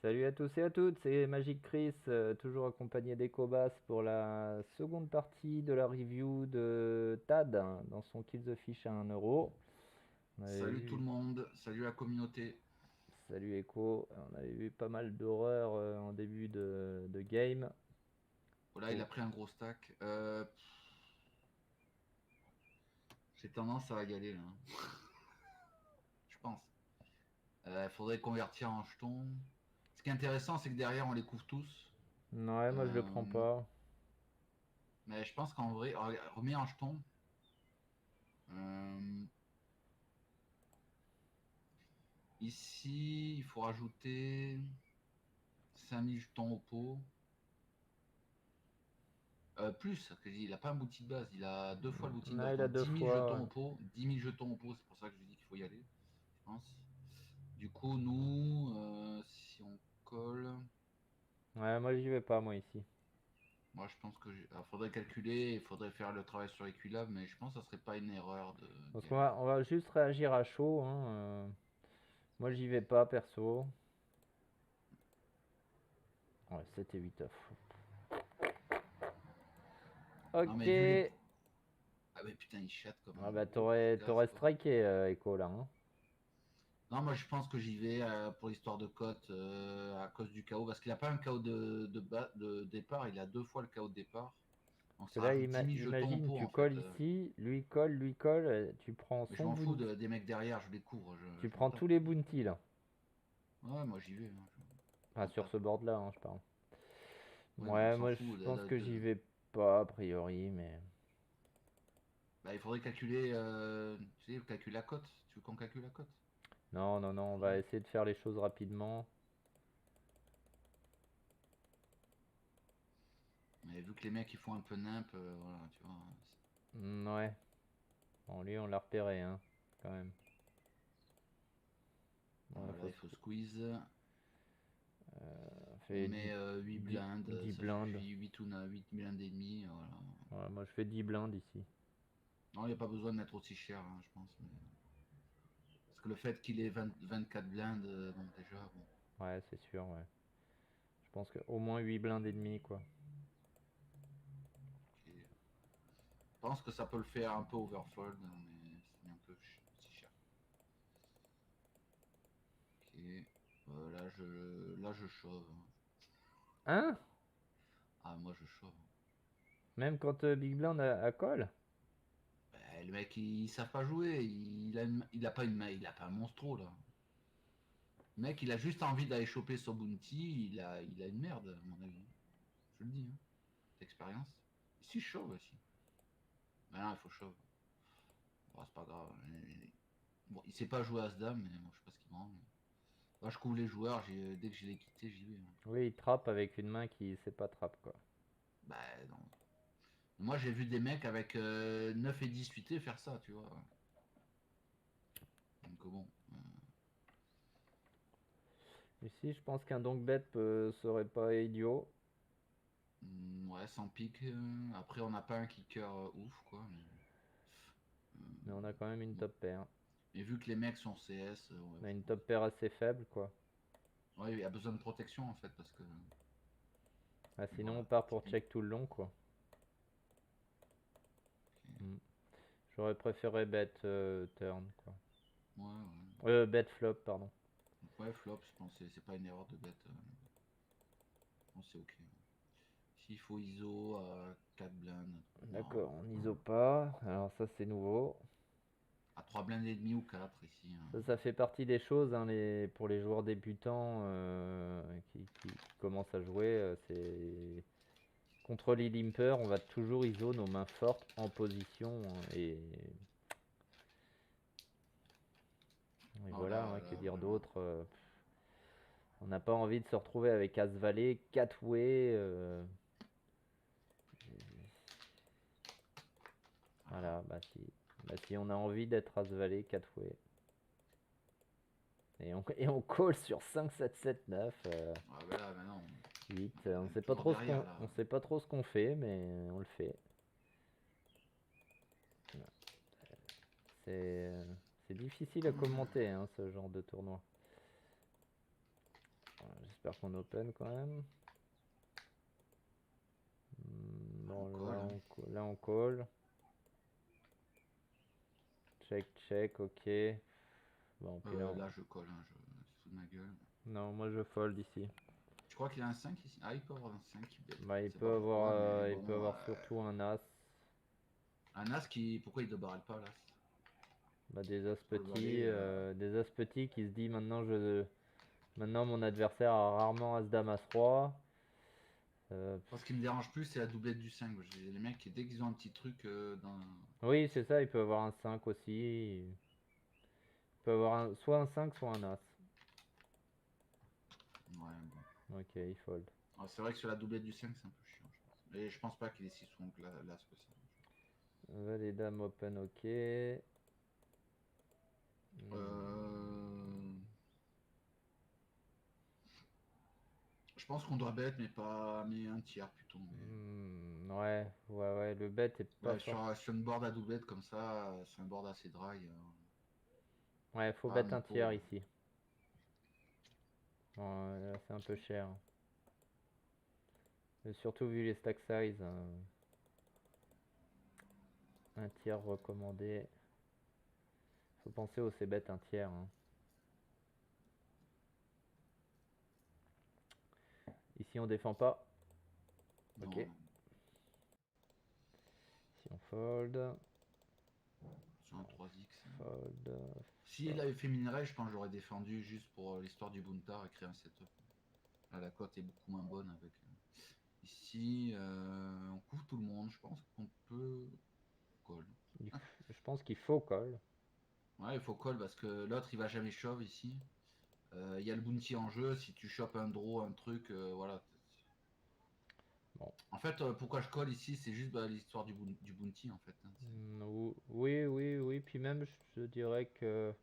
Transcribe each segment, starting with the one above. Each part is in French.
Salut à tous et à toutes, c'est Magic Chris, toujours accompagné d'Ecobas pour la seconde partie de la review de Tad dans son Kill the Fish à 1 euro. On avait Salut tout vu, le monde, salut la communauté. salut Echo, on avait vu pas mal d'horreurs en début de game. Voilà, il Oh. a pris un gros stack. J'ai tendance à y aller là, hein. Je pense. Faudrait convertir en jetons. Ce qui est intéressant, c'est que derrière, on les couvre tous. Ouais, moi je le prends Euh, pas. mais je pense qu'en vrai, remets en jetons. Euh, Ici, il faut rajouter 5000 jetons au pot. Plus, que il n'a pas un bounty de base, il a deux fois le bounty de Là base. il a Donc deux 10 000 fois. jetons au pot. 10 000 jetons au pot, c'est pour ça que je dis qu'il faut y aller, je pense. Du coup, nous, si on colle, Ouais, moi j'y vais pas moi ici. moi je pense que alors, faudrait calculer, il faudrait faire le travail sur l'équilibre, mais je pense que ça serait pas une erreur de Parce qu'on game. va juste réagir à chaud, hein, moi j'y vais pas perso. Ouais, 7 et 8 off. Non, Ok. mais vu les. Ah, mais putain, il chatte comme Ah un bah gros t'aurais porcasse, quoi. striké Echo là, hein. Non, moi je pense que j'y vais pour l'histoire de cote à cause du KO, parce qu'il a pas un KO de départ, il a deux fois le KO de départ. Donc Parce que ça là, rajoute 10 000 jetons au imagine, pot tu en fait. colles ici, lui colle, tu prends Mais je son m'en fous bounty, des mecs derrière, je les couvre, tu je m'en prends tous tape. les bounties là. Ouais, moi j'y vais, hein, je Enfin, m'en sur tape. ce board là, hein, je parle. Ouais, mais on Ouais, s'en moi je fout pense que j'y vais pas a priori, mais. Bah, il faudrait calculer, tu sais, calculer la cote. Tu veux qu'on calcule la cote? Non, non, non, on va Faudrait. essayer de faire les choses rapidement. Mais vu que les mecs ils font un peu nimp, voilà, tu vois. Ouais, bon, lui on l'a repéré, hein, quand même. Bon, Voilà, il faut squeeze. on On fait met 8 blindes, 10 ça blindes. suffit. 8 ou 9, 8 blindes et demi, voilà. Ouais, moi je fais 10 blindes ici. Non, il n'y a pas besoin de mettre aussi cher, hein, je pense. Parce que le fait qu'il ait 24 blindes, bon, déjà, bon. Ouais, c'est sûr, ouais. Je pense que au moins 8 blindes et demi, quoi. Ok. Je pense que ça peut le faire un peu overfold, hein, mais c'est un peu si cher. Ok. Là, je chauffe, hein. Hein? Ah, moi, je chauffe. Même quand Big Blind a call? Le mec, ils savent pas jouer. Il a pas une main, il a pas un monstro là. Le mec, il a juste envie d'aller choper son bounty. Il a une merde, à mon avis. Je le dis, hein. D'expérience. Si chauve aussi. Mais non, il faut chauve. Bon, c'est pas grave. Bon, il sait pas jouer à ce dame, mais bon, je sais pas ce qu'il me rend. Moi, je couvre les joueurs. Dès que je les quitté, j'y vais, hein. Oui, il trappe avec une main qui sait pas trappe, quoi. Bah non. Moi, j'ai vu des mecs avec 9 et 18 faire ça, tu vois. Donc bon. Ici, je pense qu'un donk bet serait pas idiot. Ouais, sans pique. Après, on n'a pas un kicker ouf, quoi. Mais on a quand même une Bon. top pair. Mais vu que les mecs sont CS, ouais, On a je une pense. top pair assez faible, quoi. Ouais, il y a besoin de protection en fait, parce que. Ah, sinon, on Voilà, part tu pour piques. check tout le long, quoi. Ok. Hmm. J'aurais préféré bet turn, quoi. Ouais, ouais. Bet flop, pardon. Ouais, flop, je pense que c'est pas une erreur de bête. Je pense que c'est ok. S'il faut ISO à 4 blindes. Non. D'accord, on iso pas. Alors ça, c'est nouveau. À 3 blindes et demi ou 4 ici, hein. Ça fait partie des choses, hein, pour les joueurs débutants qui commencent à jouer. C'est contre les limpers, on va toujours ISO nos mains fortes en position, hein, et Oh voilà, là, hein, que là, dire voilà. d'autre. On n'a pas envie de se retrouver avec As-Valet, 4-way. Ah, Voilà, bah si on a envie d'être As-Valet, 4-way. Et on call sur 5, 7, 7, 9, ah ben là, maintenant, 8. on On est sait pas toujours trop ce derrière qu'on là. on sait pas trop ce qu'on fait, mais on le fait. C'est c'est difficile à commenter, hein, ce genre de tournoi. Voilà, J'espère qu'on open quand même. Bon, On call, hein. là on call. Check, check, ok. Bon, puis là, Là, je colle, hein, je fous de ma gueule. non, moi je fold ici. Tu crois qu'il a un 5 ici? Ah, il peut avoir un 5, il bet. Bah, Je sais pas pourquoi, mais il peut bon. avoir surtout un as. Un as qui. Pourquoi il ne barrel pas l'as? Bah, Pour le valet, des as petits qui se dit maintenant mon adversaire a rarement as dame as roi. Ce qui me dérange plus, c'est la doublette du 5. J'ai les mecs, dès qu'ils ont un petit truc dans. Oui, c'est ça, il peut avoir un 5 aussi. Il peut avoir soit un 5, soit un as. Ouais, bon. Ok, il fold. Alors, c'est vrai que sur la doublette du 5, c'est un peu chiant, je pense. Mais je pense pas qu'il est si souvent que l'as que ça. Valet dame open, ok. Je pense qu'on doit bet, mais pas. Mais un tiers plutôt. Ouais, le bet est pas Ouais, fort. sur une board à doublette comme ça, sur un board assez dry. Ouais, faut Ah, bet mon un tiers pauvre. ici. Bon, là, c'est un peu cher. Et surtout vu les stack size, un tiers recommandé. Faut penser au c-bet un tiers, hein. Ici on défend pas. Non, Ok. non. Si on fold. Sur un 3x. Fold. S'il avait fait minerai, je pense que j'aurais défendu juste pour l'histoire du Buntar et créer un setup. Là, la cote est beaucoup moins bonne avec. Ici, on couvre tout le monde. Je pense qu'on peut call. Je pense qu'il faut call. Ouais, il faut call parce que l'autre il va jamais shove ici. Il y a le bounty en jeu. Si tu chopes un draw, un truc, voilà. Bon. En fait, pourquoi je call ici, c'est juste l'histoire du bounty en fait, hein. Oui. Puis même, je dirais que.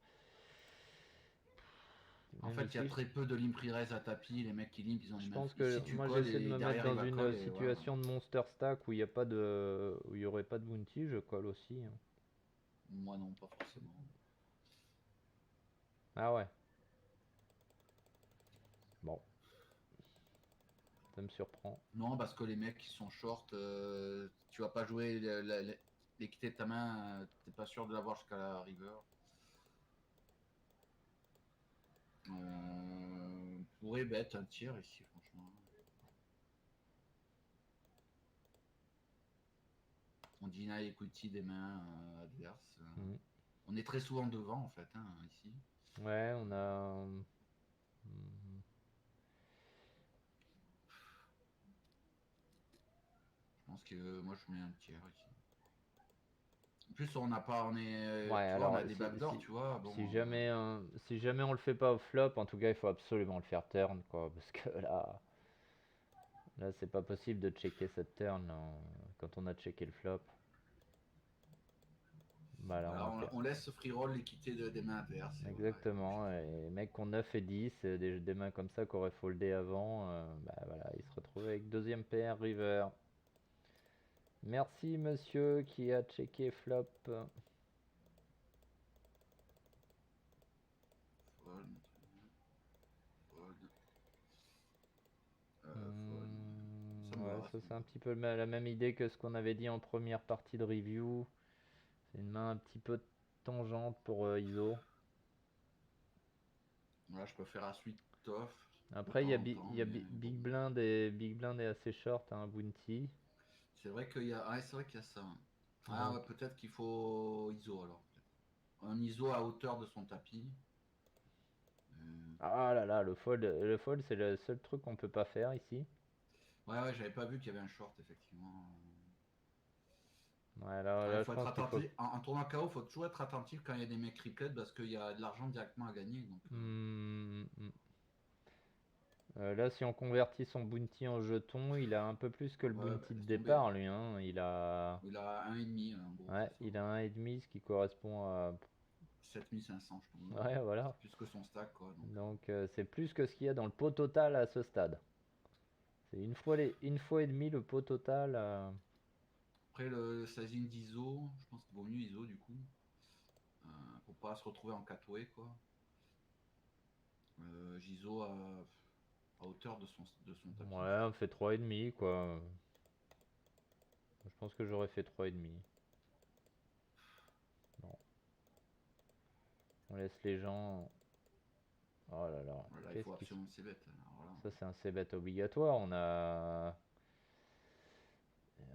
En Même fait, il y a ici, très peu de limp re-raise à tapis. Les mecs qui limp, ils ont les je mains. pense que Ici, tu moi colles j'essaie de et me mettre derrière il dans va une call et voilà. situation de monster stack où il y aurait pas de bounty, je colle aussi, hein. Moi non, pas forcément. Ah ouais. Bon, ça me surprend. Non, parce que les mecs qui sont short, tu vas pas jouer l'équité de ta main, t'es pas sûr de l'avoir jusqu'à la river. On pourrait bet un tir ici, franchement. On deny equity des mains adverses. Mhm. On est très souvent devant en fait, hein, ici. Ouais, on a. Mhm. Je pense que moi je mets un tiers ici. En plus, on n'a pas, on est, Ouais, tu vois, on alors a des backdoors, tu vois. Bon, si jamais on le fait pas au flop, en tout cas, il faut absolument le faire turn, quoi, parce que là, c'est pas possible de checker cette turn là, quand on a checké le flop. Bah là, on voilà, a perdu. on laisse free roll l'équité des mains adverses. Et voilà, Exactement, et les mecs qui ont 9 et 10, des mains comme ça qui auraient foldé avant, bah voilà, ils se retrouvent avec deuxième paire river. Merci monsieur qui a checké flop. fold, fold, fold. Ça me Ouais, va, ça ça me c'est un va. petit peu la même idée que ce qu'on avait dit en première partie de review. C'est une main un petit peu tangente pour ISO. Voilà, je peux faire un suite off de Après, temps en temps, il y a mais bon. Big Blind est assez short, hein, Bounty. C'est vrai qu'il y a, ah, c'est vrai qu'il y a ça. Ah Donc, ouais, peut-être qu'il faut ISO alors. Un ISO à hauteur de son tapis. Euh, ah là là, le fold c'est le seul truc qu'on peut pas faire ici. Ouais, j'avais pas vu qu'il y avait un short, effectivement. Ouais, Ouais, là je faut être pense qu'il faut. attentif. En tournoi KO, faut toujours être attentif quand il y a des mecs triplets parce qu'il y a de l'argent directement à gagner. Donc, Hmm, hmm. Là, si on convertit son bounty en jeton, il a un peu plus que le ouais, bah, bounty de laisse tomber. départ, lui, hein. Il a 1,5 en gros, Ouais, c'est ça. il a un et demi, ce qui correspond à. 7500, je pense. Ouais, voilà. C'est plus que son stack, quoi. Donc, Donc, c'est plus que ce qu'il y a dans le pot total à ce stade. C'est une fois et demi le pot total. après, le sizing d'ISO, je pense qu'il vaut mieux ISO du coup. Euh, pour pas se retrouver en 4-way, quoi. Giso à hauteur de son tapis. Ouais, on fait 3,5 quoi. Je pense que j'aurais fait 3,5. Non. On laisse les gens. Oh là là. Là, il Qu'est-ce faut qui se... absolument c'est bête. Alors là, Ça, c'est un c-bet obligatoire.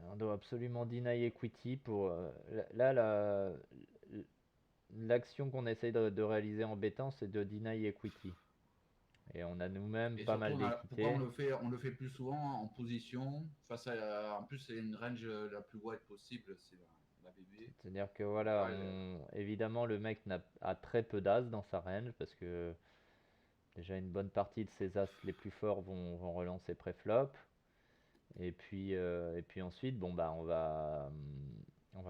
On doit absolument deny equity pour. Là, l'action qu'on essaye de réaliser en bêtant, c'est de deny equity. Et on a nous-mêmes et pas surtout, mal pourquoi d'équité. on le fait plus souvent en position face à. En plus, c'est une range la plus wide possible, c'est la BB. C'est-à-dire que Donc voilà, là, évidemment, le mec a très peu d'as dans sa range parce que déjà une bonne partie de ses as les plus forts vont relancer pré-flop. Et puis ensuite, bon bah on va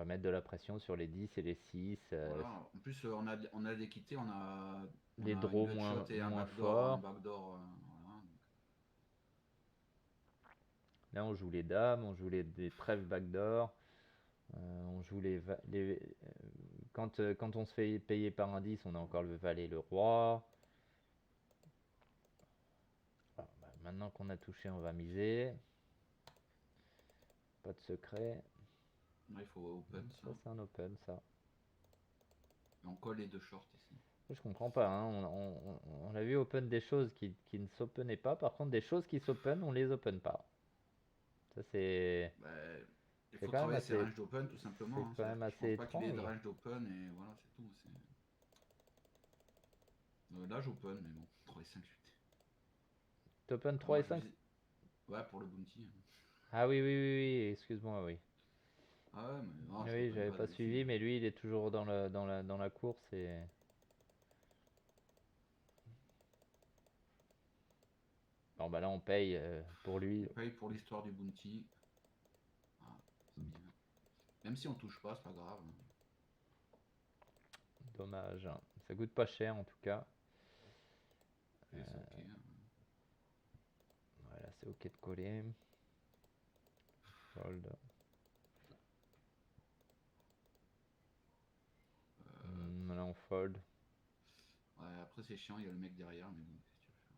mettre de la pression sur les 10 et les 6, voilà. En plus, on a l'équité, on les a une draws gut shot et moins un forts. backdoor. Voilà. Là, on joue les dames, on joue des trèfles backdoor, on joue quand on se fait payer par un 10, on a encore le valet et le roi. Voilà, bah, maintenant qu'on a touché, on va miser. Pas de secret. Là, il faut open ça. Ça, c'est un open, ça. Et on colle les deux shorts ici. Je comprends pas, hein. On a vu open des choses qui ne s'openaient pas. Par contre, des choses qui s'open, on les open pas. Ça, Bah, il c'est faut quand même travailler ses assez, ranges d'open tout c'est simplement. Hein. quand même Je assez pense pas qu'il ait de étrange. range d'open et voilà, c'est tout. Là, j'open, mais bon, 3 et 5, 8. T'open Ah, 3 moi, et 5. ouais, pour le bounty. Hein. Ah oui, oui, oui, oui, excuse-moi, oui. Ah ouais, mais non, je Oui, open j'avais pas pas d'habitude. suivi, mais lui, il est toujours dans la course et... Bon, bah là, on paye pour lui. On paye pour l'histoire du bounty. Ah, c'est bien. Même si on touche pas, c'est pas grave. Hein. Dommage, hein. Ça coûte pas cher, en tout cas. Et c'est ok. Hein. Voilà, c'est ok de coller. Fold. Là, on fold. Ouais, après, c'est chiant, il y a le mec derrière, mais bon, qu'est-ce que tu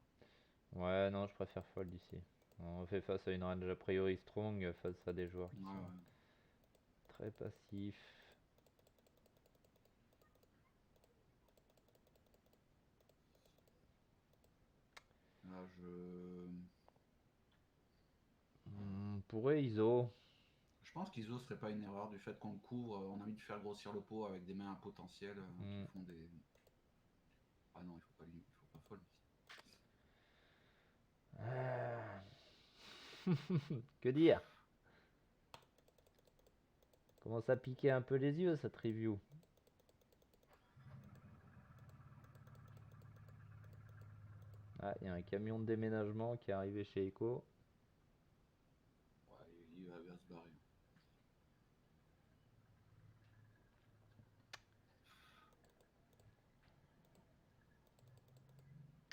veux faire? Ouais, non, je préfère fold ici. On fait face à une range a priori strong, face à des joueurs qui Ouais, sont ouais. très passifs. Là, je. On pourrait ISO. Je pense qu'ISO serait pas une erreur du fait qu'on le couvre. On a envie de faire grossir le pot avec des mains à potentiel qui Hmm. font des. Ah non, il faut pas fold. Ah. Que dire? Commence à piquer un peu les yeux cette review. Ah, il y a un camion de déménagement qui est arrivé chez Echo. Ouais, il va bien se barrer.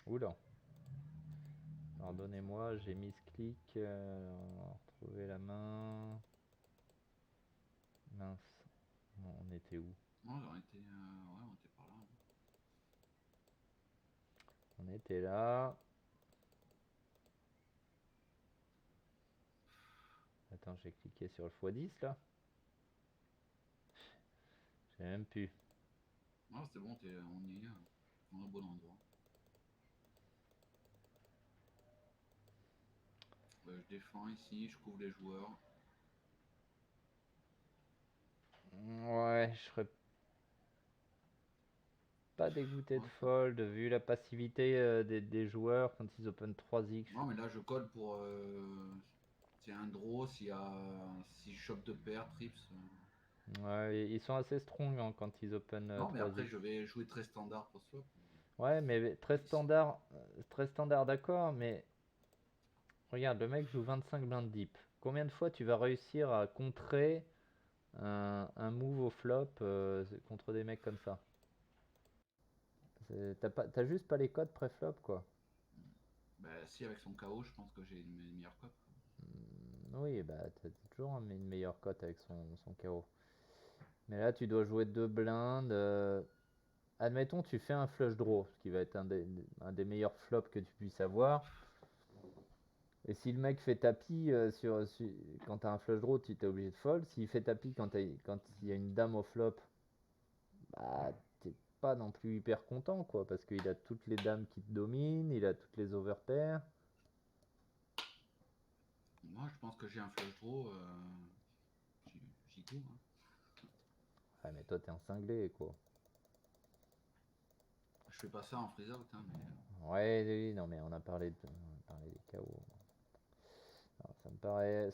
Oula. Pardonnez-moi, j'ai mis ce clic. On va retrouver la main. Mince. Bon, on était où? Non, on était par là. Hein. On était là. Attends, j'ai cliqué sur le x10 là. J'ai même pu. Non, c'est bon, on y est. On est au bon endroit. Je défends ici, je couvre les joueurs. Ouais, je serais pas dégoûté de Ouais, fold vu la passivité des joueurs quand ils open 3x. non, mais là, je colle pour. C'est un draw, si je chope de paire, trips. Ouais, ils sont assez strong hein, quand ils open Non, mais après, 3x. je vais jouer très standard pour swap. Ouais, mais très standard d'accord, mais regarde, le mec joue 25 blindes deep. Combien de fois tu vas réussir à contrer un move au flop contre des mecs comme ça? T'as juste pas les codes pré-flop quoi. Bah, si, avec son KO, je pense que j'ai une meilleure cote. Oui, bah t'as toujours une meilleure cote avec son KO. Mais là, tu dois jouer deux blindes. Admettons, tu fais un flush draw, ce qui va être un des meilleurs flops que tu puisses avoir. Et si le mec fait tapis quand t'as un flush draw, tu t'es obligé de fold. S'il fait tapis quand il y a une dame au flop, bah t'es pas non plus hyper content quoi, parce qu'il a toutes les dames qui te dominent, il a toutes les overpairs. Moi, je pense que j'ai un flush draw. J'y go. Hein. Ah mais toi t'es un cinglé quoi. Je fais pas ça en freeze out, hein, mais Ouais, oui, non mais on a parlé des KO. Non,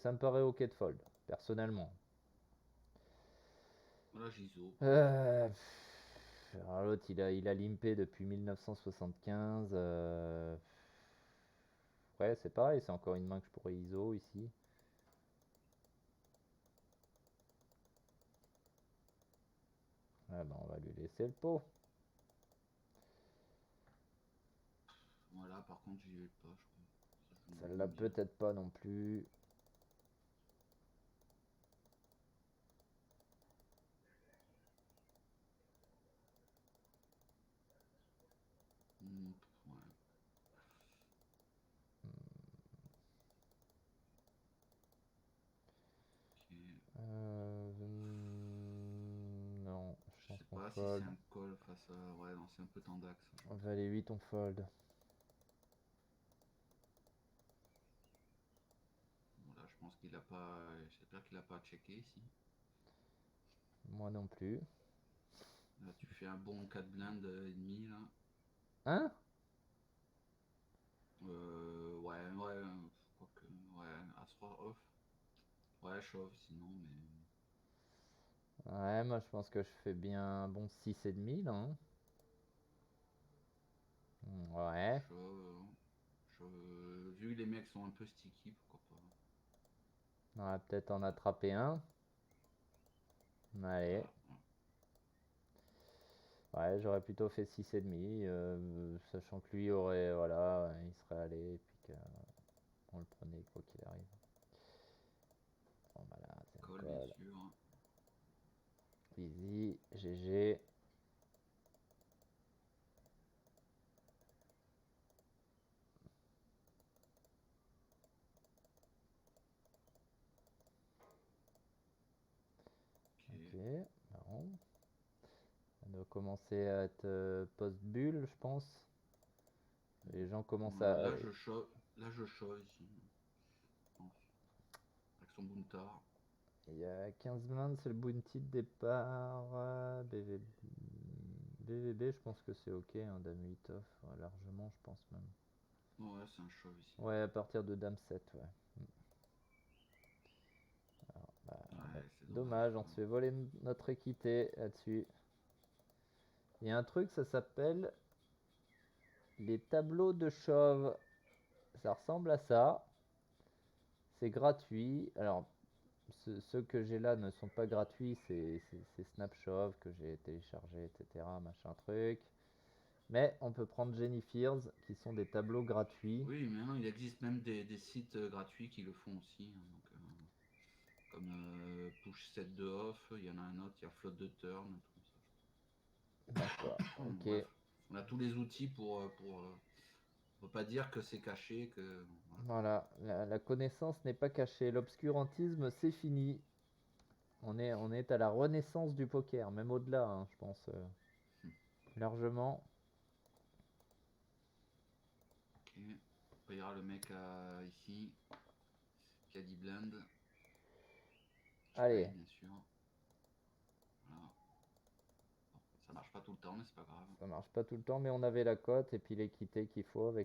ça me paraît ok de fold, personnellement. voilà, j'y zo. Alors l'autre il a limpé depuis 1975. Ouais, c'est pareil, c'est encore une main que je pourrais ISO ici. Ah bah on va lui laisser le pot. Voilà, par contre, j'y vais pas, je crois. Ça, je me Celle-là le dire. peut-être pas non plus. Ouais. Ok. Non, je Je pense sais qu'on pas si c'est fold. un call face à. Ouais, non, c'est un peu tendax. On va aller 8, on fold. Voilà, je pense qu'il a pas. J'espère qu'il a pas checké ici. Moi non plus. Là, tu fais un bon 4 blindes et demi là. Hein? Ouais, quoique. Ouais, As-3 off. Ouais, shove sinon, mais. Ouais, moi je pense que je fais bien un bon 6,5 là. Hein. Ouais. Shove. Vu que les mecs sont un peu sticky, pourquoi pas. On va peut-être en attraper un. Allez. Voilà. Ouais, j'aurais plutôt fait 6,5. Sachant que lui aurait. Voilà, il serait allé. Et puis qu'on le prenait quoi qu'il arrive. Bon bah là, c'est un Call, bien call. sûr. Easy. GG. Ok. Ok. Marrant. Ça doit commencer à être post-bulle, je pense. Les gens commencent Ouais, à. là, je shove ici. Je pense. Avec son Buntar. Il y a 15 blindes, c'est le bounty de départ. BVB, je pense que c'est ok. Hein, Dame 8 off, largement, je pense même. Ouais, c'est un shove ici. Ouais, à partir de Dame 7, ouais. Bah, Ouais, c'est dommage. dommage, on se fait voler notre équité là-dessus. Il y a un truc, ça s'appelle les tableaux de chauve. Ça ressemble à ça. C'est gratuit. Alors, ceux que j'ai là ne sont pas gratuits. C'est Snapshot que j'ai téléchargé, etc. Machin truc. Mais on peut prendre Jenny Fears, qui sont des tableaux gratuits. Oui, mais non, il existe même des sites gratuits qui le font aussi. Hein, donc, comme Push 7 de off, il y en a un autre, il y a Float de Turn, un truc D'accord, comme ça. ok. Bref, on a tous les outils pour pas dire que c'est caché, que. Voilà. Voilà, la connaissance n'est pas cachée. L'obscurantisme, c'est fini. On est à la renaissance du poker, même au-delà, hein, je pense. Largement. Ok. Après, il y aura le mec ici qui a dit blind. Je paye, Allez, bien sûr. Voilà. Bon, ça marche pas tout le temps, mais c'est pas grave. ça marche pas tout le temps, mais on avait la cote et puis l'équité qu'il faut Le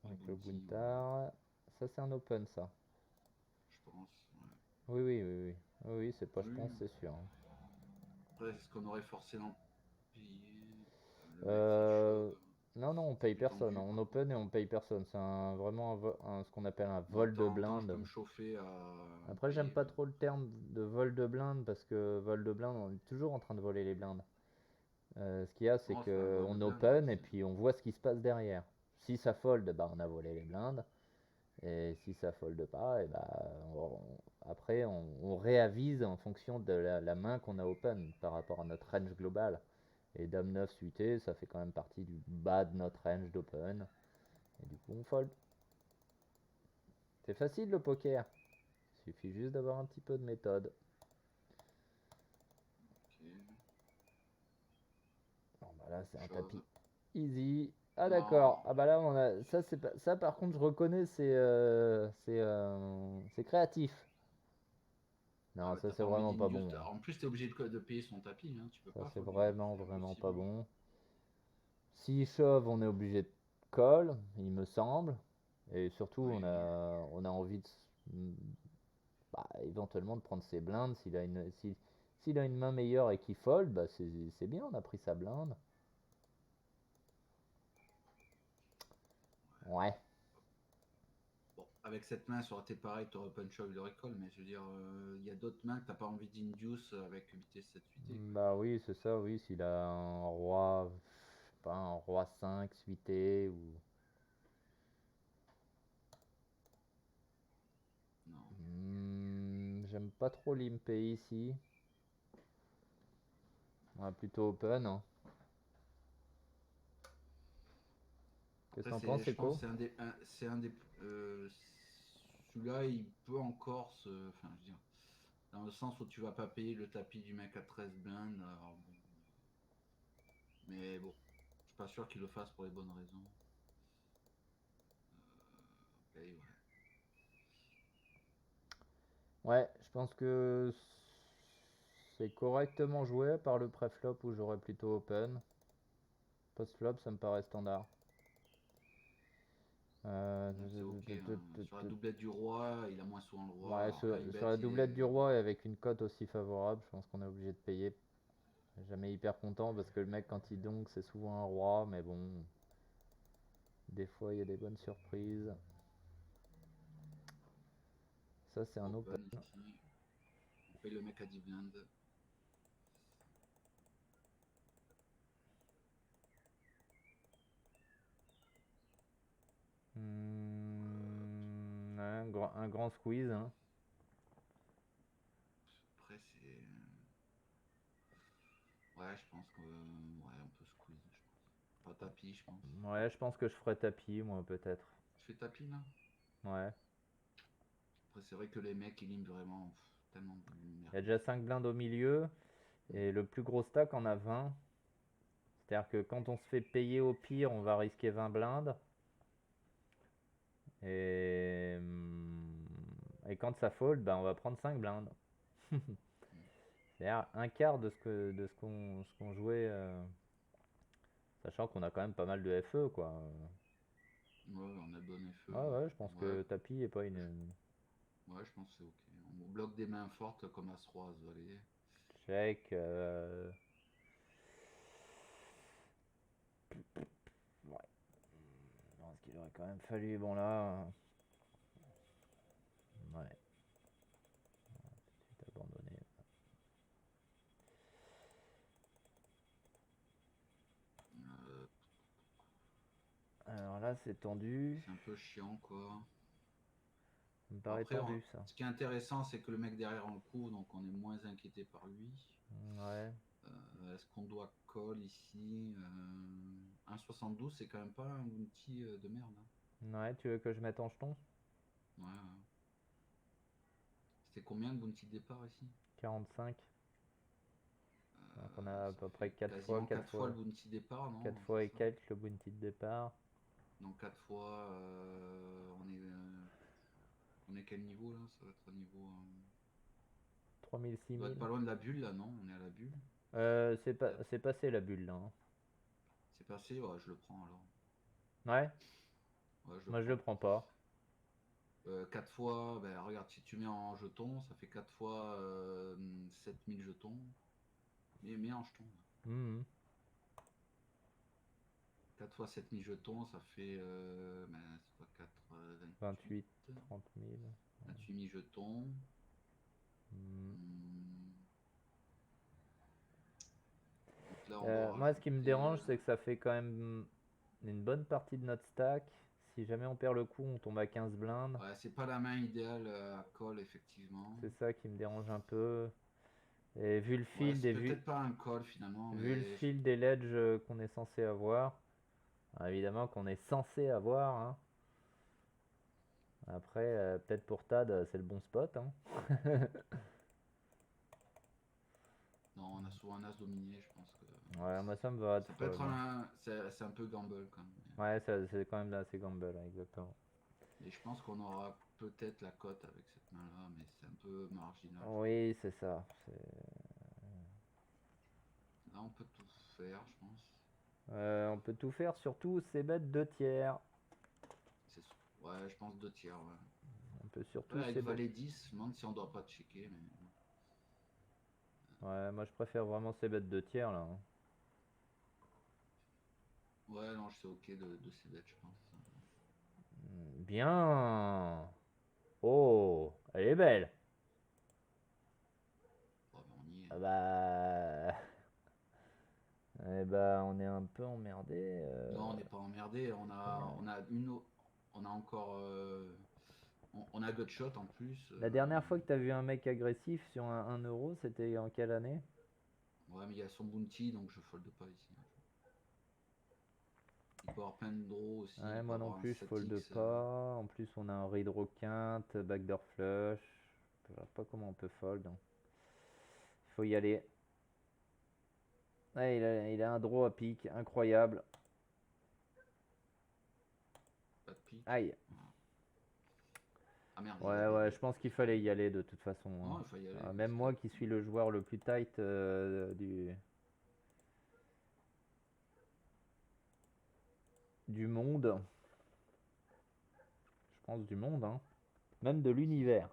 avec le bounty, ouais, Buntar. Ça, c'est un open, ça. je pense. Ouais. Oui, oui, oui, oui. Oui, oui, c'est pas, je pense, Oui. c'est sûr. Hein. Après, est-ce qu'on aurait forcément payé le mec s'il Euh, shove? Non, non, on C'est paye plus personne. Hein. tendu On par contre. open et on paye personne. C'est vraiment ce qu'on appelle un Moi, vol de tant je peux blinde. me chauffer à me Après, j'aime payer pas le. trop le terme de vol de blinde parce que vol de blinde, on est toujours en train de voler les blindes. Ce qu'il y a, c'est Non, c'est pas un que vol de on blinde, ouais. open et puis on voit ce qui se passe derrière. Si ça fold, bah on a volé les blindes. Et si ça fold pas, et bah après on réavise en fonction de la main qu'on a open par rapport à notre range global. Et Dame 9 suité, ça fait quand même partie du bas de notre range d'open. Et du coup, on fold. C'est facile le poker. Il suffit juste d'avoir un petit peu de méthode. Ok. Bon, bah là, c'est un tapis Shove. easy. Ah d'accord. Non. Ah bah là, on a ça, c'est pas ça. Par contre, je reconnais, c'est créatif. Ah Non, bah ça t'as c'est pas envie vraiment pas d'induce. bon, hein. En plus t'es obligé de payer son tapis, hein. Tu peux Ça pas c'est folder, hein. vraiment C'est vraiment pas impossible, hein. bon. S'il shove, on est obligé de call, il me semble. Et surtout, Oui, oui. on a envie bah, éventuellement de prendre ses blindes. S'il a une main meilleure et qu'il fold, bah c'est bien, on a pris sa blinde. Ouais. Bon, avec cette main, ça aurait été pareil, t'aurais punch shove, il aurait call, mais je veux dire, il y a d'autres mains que t'as pas envie d'induce avec vitesse 7 suité, quoi. Bah oui, c'est ça, oui. S'il a un roi, je sais pas, un roi 5 suité ou. Non. J'aime pas trop l'impé ici. On va plutôt open, hein. Qu'est-ce que Après, t'en penses, je pense Echo? que c'est un des, celui-là, il peut encore se, enfin, je veux dire, dans le sens où tu vas pas payer le tapis du mec à 13 blindes, alors bon, mais bon, je suis pas sûr qu'il le fasse pour les bonnes raisons. Ok, ouais. Ouais, je pense que c'est correctement joué par le préflop où j'aurais plutôt open. Post-flop, ça me paraît standard. Bon, c'est ok, hein. Sur la doublette du roi, il a moins souvent le roi. Ouais, Alors high sur bet, la il doublette du est. roi et avec une cote aussi favorable, je pense qu'on est obligé de payer. Jamais hyper content parce que le mec, quand il donk, c'est souvent un roi, mais bon, des fois, il y a des bonnes surprises. Ça, c'est un open. Open ici. On paye le mec à 10 blindes. Ouais, un grand squeeze, hein. Après, c'est. Ouais, je pense que. Ouais, on peut squeeze, je pense. Pas tapis, je pense. Ouais, je pense que je ferais tapis, moi, peut-être. Tu fais tapis là. Ouais. Après, c'est vrai que les mecs, ils lignent vraiment tellement de Il y a merde. déjà 5 blindes au milieu, et le plus gros stack en a 20. C'est-à-dire que quand on se fait payer au pire, on va risquer 20 blindes. Et quand ça fold, bah, on va prendre 5 blindes. C'est-à-dire un quart de ce qu'on jouait, sachant qu'on a quand même pas mal de FE, quoi. Ouais, on a bon FE. Ouais, ouais, je pense Ouais, que tapis est pas une. ouais, je pense que c'est ok. On bloque des mains fortes comme As-Roi, Valet. Check. Ouais. Je pense qu'il aurait quand même fallu. Bon, là. Ouais, c'est abandonné. Euh, Alors là, c'est tendu. c'est un peu chiant, quoi. Ça me Bon, paraît après, tendu, ça. ce qui est intéressant, c'est que le mec derrière on le couvre, donc on est moins inquiété par lui. Ouais. Est-ce qu'on doit call ici 1,72, c'est quand même pas un bounty de merde, hein. Ouais, tu veux que je mette en jeton? Ouais, ouais. C'était combien le bounty de départ ici? 45. Donc on a à Ça peu près fait 4 fois, quasiment 4 fois le bounty départ, 4 non? fois C'est et ça. quelques le bounty de départ. Donc 4 fois, on est quel niveau là? Ça va être au niveau. 3000, On doit être 6000. pas loin de la bulle là, non? On est à la bulle. C'est passé la bulle là, hein. C'est passé, ouais, je le prends alors. Ouais, Ouais, je le moi je le prends. prends pas. 4 fois, ben, regarde, si tu mets en jetons, ça fait 4 fois 7000 jetons. Mais en jetons. Mhm. 4 fois 7000 jetons, ça fait ben, c'est quoi, 4, 28, 28, 30 000. 28 000 jetons. Mhm. Hmm. Donc là, on doit Moi, ce qui me rajouter. dérange, c'est que ça fait quand même une bonne partie de notre stack. Si jamais on perd le coup, on tombe à 15 blindes. Ouais, c'est pas la main idéale à call, effectivement. C'est ça qui me dérange un peu. Et vu le Ouais, field c'est et peut-être pas un call finalement, vu le mais field des ledges qu'on est censé avoir, Alors, évidemment qu'on est censé avoir, hein. Après, peut-être pour Tad, c'est le bon spot, hein. Non, on a souvent un as dominé, je pense que Ouais, moi ça me va de ça peut fold, être hein. c'est un peu gamble quand même. Ouais, c'est quand même assez gamble, ouais, exactement. Et je pense qu'on aura peut-être la cote avec cette main-là, mais c'est un peu marginal. Oui, c'est ça. Là, on peut tout faire, je pense. On peut tout faire, surtout ces bêtes 2 tiers. C'est- Ouais, je pense 2 tiers. Ouais. On peut surtout Ouais, avec ces bêtes. valet 10, je me demande si on doit pas checker. Mais... Ouais, moi je préfère vraiment ces bêtes 2 tiers là, hein. Ouais, non, c'est ok de ces bêtes, je pense. Bien. Oh, elle est belle. Ouais, mais on y est. Ah bah. Eh bah, on est un peu emmerdé. Non, on n'est pas emmerdé. On a encore. On a Gutshot en plus. La dernière fois que t'as vu un mec agressif sur un euro, c'était en quelle année? Ouais, mais il y a son bounty, donc je fold pas ici. Il peut avoir plein de draws aussi. Ouais, Il peut moi non avoir un plus, je fold 7x. pas. En plus, on a un redraw quinte, backdoor flush. Je vois pas comment on peut fold, hein. Il faut y aller. Ouais, il a un draw à pique, incroyable. Pas de pique. Aïe. Ah merde, Ouais, ouais, je pense qu'il fallait y aller de toute façon, hein. Non, il faut y aller. Même moi qui suis le joueur le plus tight du monde, je pense du monde, hein. Même de l'univers.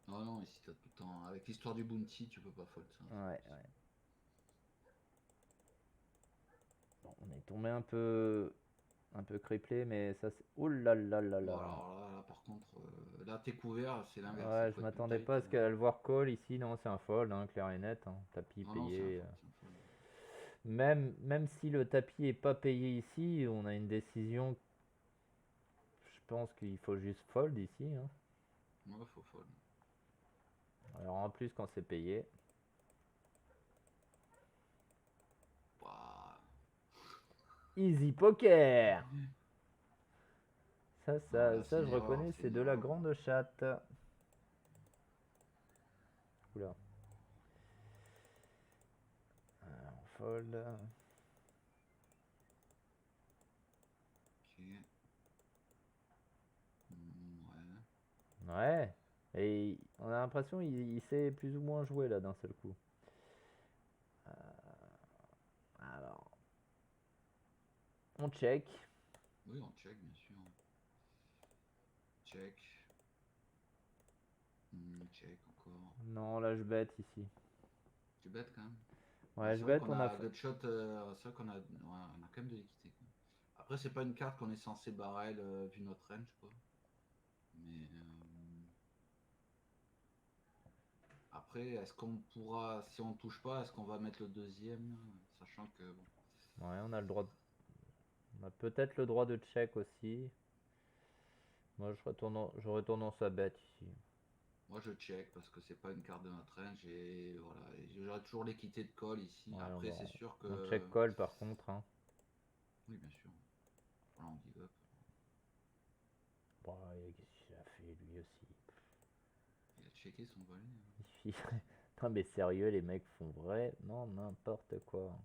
Non, non, ici t'as tout le temps. Avec l'histoire du bounty, tu peux pas fold ça. Ouais, ouais. Bon, on est tombé un peu criplé, mais ça c'est. Oh là là là Bon, là. alors là, par contre, là t'es couvert, c'est l'inverse. Il Ouais, faut je être plus m'attendais tight. pas à ce qu'à le voir call ici. Non, c'est un fold, hein, clair et net, hein. Tapis Non, non, c'est un payé. fold. C'est un fold. Même si le tapis est pas payé ici, on a une décision. Je pense qu'il faut juste fold ici, hein. Ouais, faut fold. Alors en plus quand c'est payé. Ouah. Easy poker. Ça, Ah, ça, là, c'est ça une je erreur. reconnais, C'est c'est une de la erreur. grande chatte. Oula. On fold. Ok. Ouais. Ouais. Et on a l'impression il sait plus ou moins jouer là d'un seul coup. Alors, on check. Oui, on check, bien sûr. Check. Check encore. Non, là je bête ici. Tu bêtes quand même. Ouais, Ouais, c'est je vrai bête, qu'on on a. a Gutshot, c'est vrai qu'on a, ouais, on a quand même de l'équité. Quoi. Après, c'est pas une carte qu'on est censé barrel vu notre range, quoi. Mais après, est-ce qu'on pourra, si on touche pas, est-ce qu'on va mettre le deuxième, sachant que bon. Ouais, on a le droit. On a peut-être le droit de check aussi. Moi, j'aurais tendance à bet ici. Moi, je check parce que c'est pas une carte de notre range et voilà, j'aurai toujours l'équité de call ici. Ouais, Après, c'est sûr on que, check call par contre, hein. oui, bien sûr. Voilà, on give up. Bah, qu'est-ce qu'il a fait lui aussi? Il a checké son volet. Non, mais sérieux, les mecs font vraiment n'importe quoi.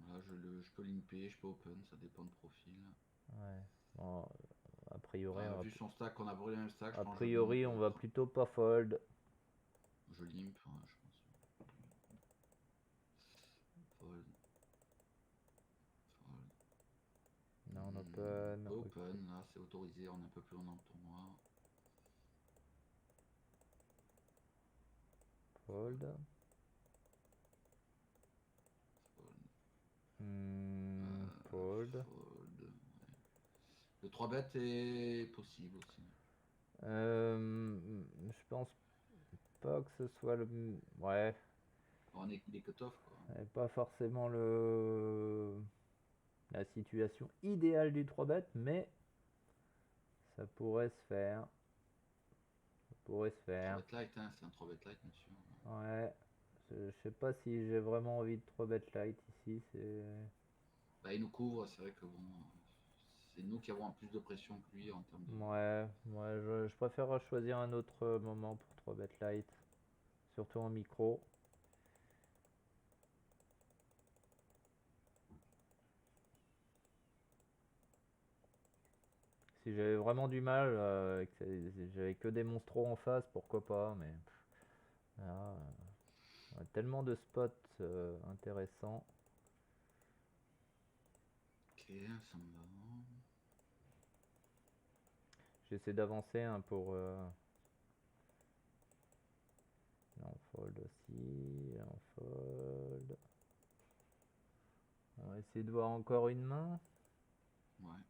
Voilà, je peux limper, je peux open, ça dépend de profil. Ouais. Bon, a priori, Vu son stack, on a brûlé un stack, je a pense que je priori, limp. on va plutôt pas fold. Je limp, ouais, je pense. Fold. Fold. Non, on open. Open, là c'est autorisé, on est un peu plus loin dans le tournoi. Fold. Fold. Fold. Fold. Ouais. Le 3 bet est possible aussi. Je pense pas que ce soit le. Ouais, Il est cut-off quoi. pas forcément la situation idéale du 3 bet, mais ça pourrait se faire. Ça pourrait se 3 faire. bet light, hein, c'est un 3 bet light bien sûr. Ouais. Je sais pas si j'ai vraiment envie de 3 bet light ici. C'est. Bah, il nous couvre, c'est vrai que bon, c'est nous qui avons plus de pression que lui en termes de. Ouais, je préfère choisir un autre moment pour 3 bet light, surtout en micro. Si j'avais vraiment du mal, j'avais que des monstros en face, pourquoi pas, mais là, on a tellement de spots intéressants. Ok, ça me va. J'essaie d'avancer pour... là, on fold aussi, là, on fold. On va essayer de voir encore une main. Ouais.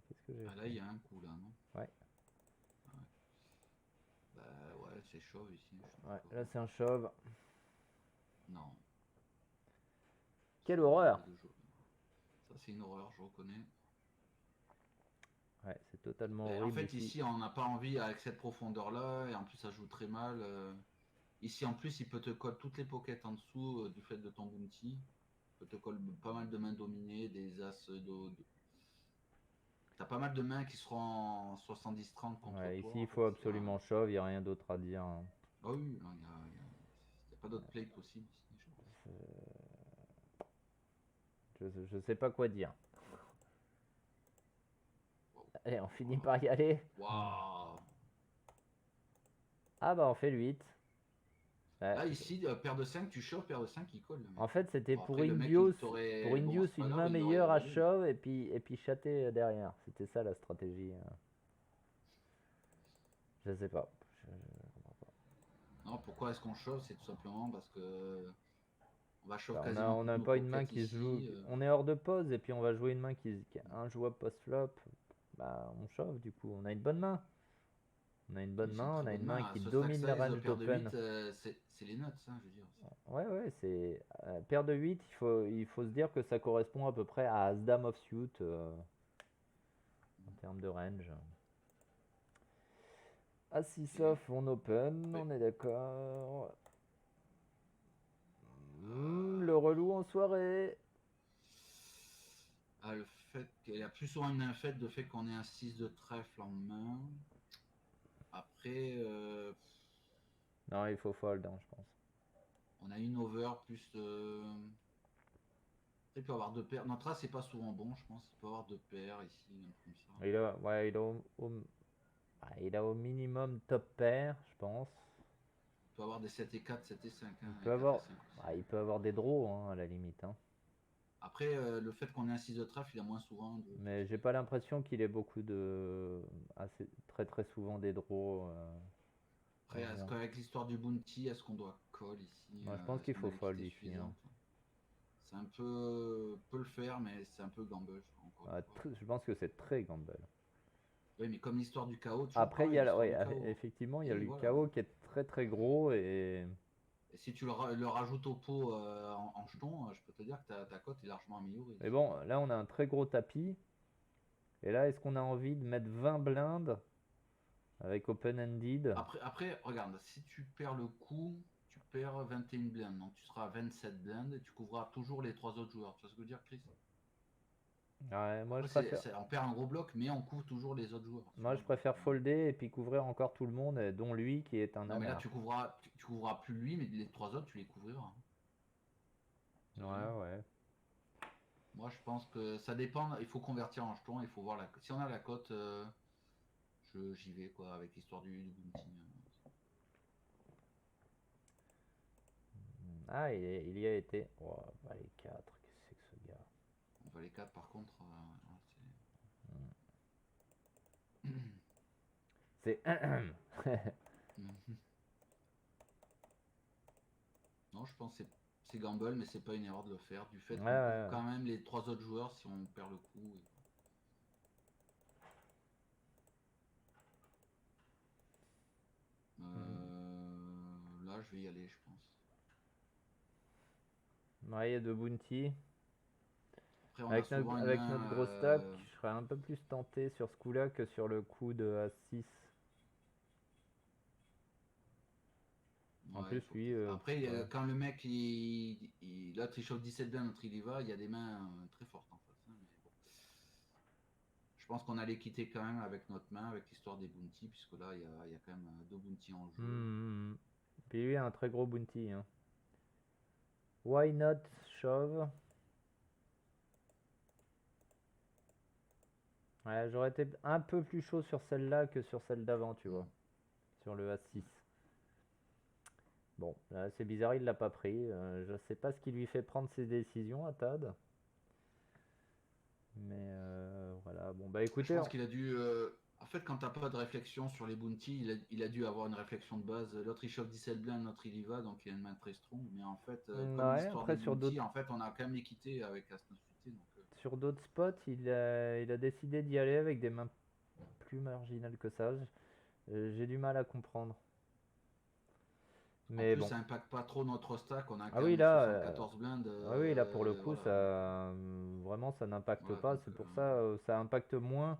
Qu'est-ce que j'ai Ah là, fait? il y a un coup là, non? Ouais, Ouais. Bah ouais, c'est chaud ici, je suis ouais, d'accord. là c'est un shove. Non, Quelle c'est horreur! horrible de jouer. Ça, c'est une horreur, je reconnais. Ouais, c'est totalement En horrible fait, ici. ici, on n'a pas envie avec cette profondeur-là, et en plus, ça joue très mal. Ici, en plus, il peut te coller toutes les pockets en dessous du fait de ton bounty. Il peut te coller pas mal de mains dominées, des as T'as pas mal de mains qui seront en 70-30 contre Ouais, toi, ici en il fait. faut absolument shove, il n'y a rien d'autre à dire, hein. Ah oui, il y a pas d'autre play possible ici, je pense. Je sais pas quoi dire. Waouh, Allez, on finit waouh, par y aller. waouh. Ah bah on fait le 8. Ouais. Là, ici, paire de 5 tu chauffes, paire de 5 il colle, le mec. En fait, c'était Bon, après, le mec, il t'aurait. Bon, c'est pas une grave, main il l'aurait meilleure à volé. shove et puis chatter derrière. C'était ça la stratégie, hein. Je sais pas. Non, pourquoi est-ce qu'on chauffe? C'est tout simplement parce que on va chauffer Bah, quasiment on toutes n'a nos pas une main pockets qui se joue. ici. On est hors de pause et puis on va jouer une main qui est injouable post-flop. Bah on shove du coup. On a une bonne main. On a une bonne Oui, c'est une main. très On a bonne une main. main À qui ce stack domine la size, range paire de d'open. 8, c'est les nuts, hein, je veux dire. Ouais, ouais, c'est paire de 8, il faut se dire que ça correspond à peu près à As-Dame offsuit en termes de range. As-6 Et, off, on open, ouais. on est d'accord. Le relou en soirée. Le fait qu'il y a plus souvent un fait de fait qu'on ait un 6 de trèfle en main. Après, Non, il faut fold, hein, je pense. on a une over plus. Il peut avoir deux paires. Notre as, c'est pas souvent bon, je pense. Il peut avoir deux paires ici, un truc comme ça. Ouais, il a au minimum top pair, je pense. Il peut avoir des 7 et 4, 7 et 5, hein, Il et peut 4 et avoir, 5 aussi. il peut avoir des draws, hein, à la limite, hein. Après, le fait qu'on ait un 6 de trèfle, il a moins souvent de Mais j'ai possibilités. pas l'impression qu'il ait beaucoup de, très très souvent des draws. Après, est-ce qu'avec l'histoire du bounty, est-ce qu'on doit call ici? Moi, je pense Est-ce qu'il qu'on a faut fold l'équité ici, hein. suffisante? C'est un peu. Peut le faire, mais c'est un peu gamble, encore une fois. Je pense que c'est très gamble. Oui, mais comme l'histoire du chaos, toujours Après, pareil, l'histoire ouais, du chaos. effectivement, il y a Et le voilà. chaos qui est très très gros et Et si tu le rajoutes au pot en jeton, je peux te dire que ta cote est largement améliorée mais ici. bon, là on a un très gros tapis. Et là, est-ce qu'on a envie de mettre 20 blindes avec open-ended? Après, regarde, si tu perds le coup, tu perds 21 blindes. Donc tu seras à 27 blindes et tu couvriras toujours les trois autres joueurs. Tu vois ce que je veux dire, Chris? Ouais, Après, on perd un gros bloc, mais on couvre toujours les autres joueurs. Tu moi vois, je donc, préfère folder et puis couvrir encore tout le monde, dont lui qui est un non, mais là, nanar. tu couvriras plus lui, mais les trois autres, tu les couvriras. Ouais, Ça veut dire. ouais. Moi, je pense que ça dépend. Il faut convertir en jeton. Il faut voir si on a la cote, j'y vais quoi avec l'histoire du bounty. Ah, il y a été. Oh, bah les 4, qu'est-ce que c'est que ce gars? On va les 4 par contre. C'est. Non, je pense que c'est gamble, mais c'est pas une erreur de le faire. Du fait Ouais, qu'on couvre ouais, quand même les trois autres joueurs si on perd le coup. Là, je vais y aller, je pense. ouais, il y a deux bounty. Après, on a souvent une Avec main. notre gros stack, je serais un peu plus tenté sur ce coup-là que sur le coup de As6. Ouais, En Ouais, plus, il faut lui, peut-être. Après, ouais. quand le mec, l'autre il chauffe 17 blindes, l'autre il y va, il y a des mains très fortes en face, hein, mais bon. Je pense qu'on allait quitter quand même avec notre main, avec l'histoire des bounty, puisque là, il y a quand même deux bounty en jeu. Hmm. Puis lui a un très gros bounty. Hein. Why not shove? Ouais, j'aurais été un peu plus chaud sur celle-là que sur celle d'avant, tu vois. Mm. Sur le A6. Bon, là, c'est bizarre, il l'a pas pris. Je sais pas ce qui lui fait prendre ses décisions à Tad. Mais voilà. Bon, bah Je écoutez, pense qu'il a dû. En fait, quand t'as pas de réflexion sur les bounty, il a dû avoir une réflexion de base. L'autre il chauffe 17 blindes, l'autre il y va, donc il a une main très strong. Mais en fait, comme ouais, l'histoire des après bounty, en fait, on a quand même équité avec As-9 suité. Donc, sur d'autres spots, il a décidé d'y aller avec des mains plus marginales que ça. J'ai du mal à comprendre. en Mais plus, bon. ça impacte pas trop notre stack. On a Ah quand oui, même là, 74 blindes. ah oui, là pour le coup, Voilà. ça, vraiment, ça n'impacte Voilà, pas. donc. C'est pour ça, ça impacte moins.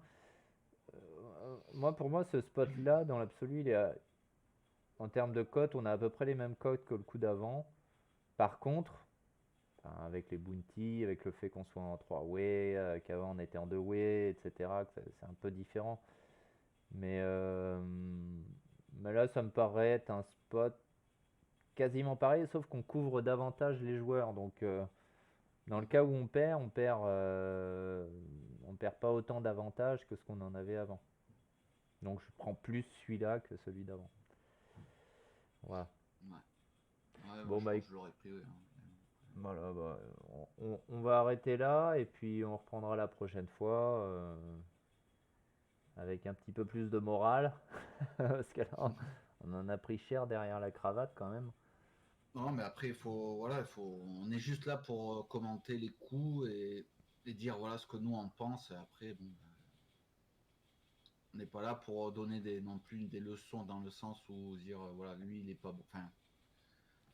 Moi, pour moi, ce spot-là, dans l'absolu, en termes de cotes, on a à peu près les mêmes cotes que le coup d'avant. Par contre, enfin, avec les bounty, avec le fait qu'on soit en 3-way, qu'avant on était en 2-way, etc., c'est un peu différent. Mais, mais là, ça me paraît être un spot quasiment pareil, sauf qu'on couvre davantage les joueurs. Donc, dans le cas où on perd pas autant d'avantages que ce qu'on en avait avant. Donc, je prends plus celui-là que celui d'avant. Voilà. Ouais. Ouais, Bon, je bah, pense que je l'aurais pris, ouais, hein. voilà, bah, on va arrêter là et puis on reprendra la prochaine fois avec un petit peu plus de morale. Parce que là, on en a pris cher derrière la cravate quand même. Non, mais après, voilà, on est juste là pour commenter les coups et dire voilà ce que nous on pense. Et après, bon, on n'est pas là pour donner non plus des leçons dans le sens où dire voilà, lui il est pas bon. Enfin,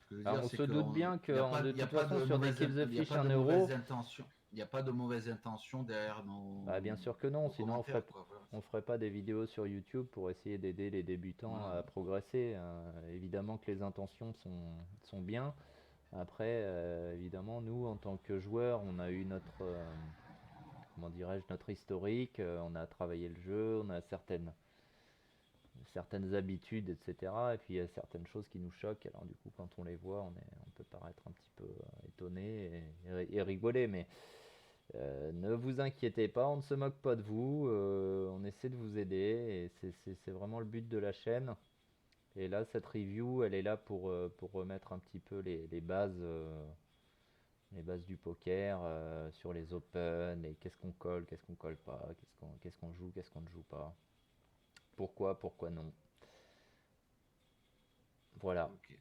ce que je veux Alors, dire, on c'est se que doute bien que de il y a toute pas façon de sur des mauvaise, kills the il y a fish pas 1 de euro, mauvaise intention. Il n'y a pas de mauvaise intention derrière bah, bien sûr que non, nos sinon commentaires, quoi. Voilà, on ferait pas des vidéos sur YouTube pour essayer d'aider les débutants voilà. à progresser. Évidemment que les intentions sont bien. Après, évidemment, nous, en tant que joueurs, on a eu notre, comment dirais-je, notre historique, on a travaillé le jeu, on a certaines habitudes, etc. Et puis il y a certaines choses qui nous choquent. Alors du coup, quand on les voit, on peut paraître un petit peu étonné et rigoler. Mais ne vous inquiétez pas, on ne se moque pas de vous. On essaie de vous aider et c'est vraiment le but de la chaîne. Et là, cette review, elle est là pour remettre un petit peu les bases du poker sur les open et qu'est-ce qu'on colle pas, qu'est-ce qu'on joue, qu'est-ce qu'on ne joue pas. Pourquoi non. Voilà. Ok.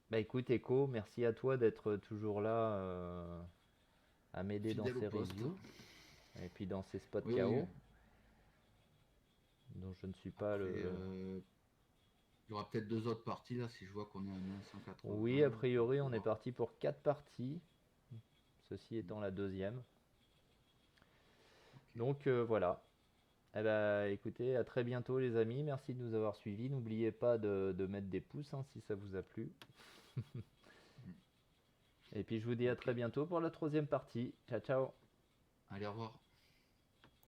Bah écoute Echo, merci à toi d'être toujours là à m'aider dans Fidèle au ces poste. reviews et puis dans ces spots Oui, oui. KO dont je ne suis pas Après, le... il y aura peut-être deux autres parties là si je vois qu'on est à Oui, a 180. priori Faut on est voir. parti pour 4 parties, ceci étant la deuxième. Ok. Donc voilà. Eh bah écoutez, à très bientôt les amis, merci de nous avoir suivis. N'oubliez pas de mettre des pouces hein, si ça vous a plu. Et puis je vous dis à Ok. très bientôt pour la troisième partie. Ciao ciao. Allez, au revoir.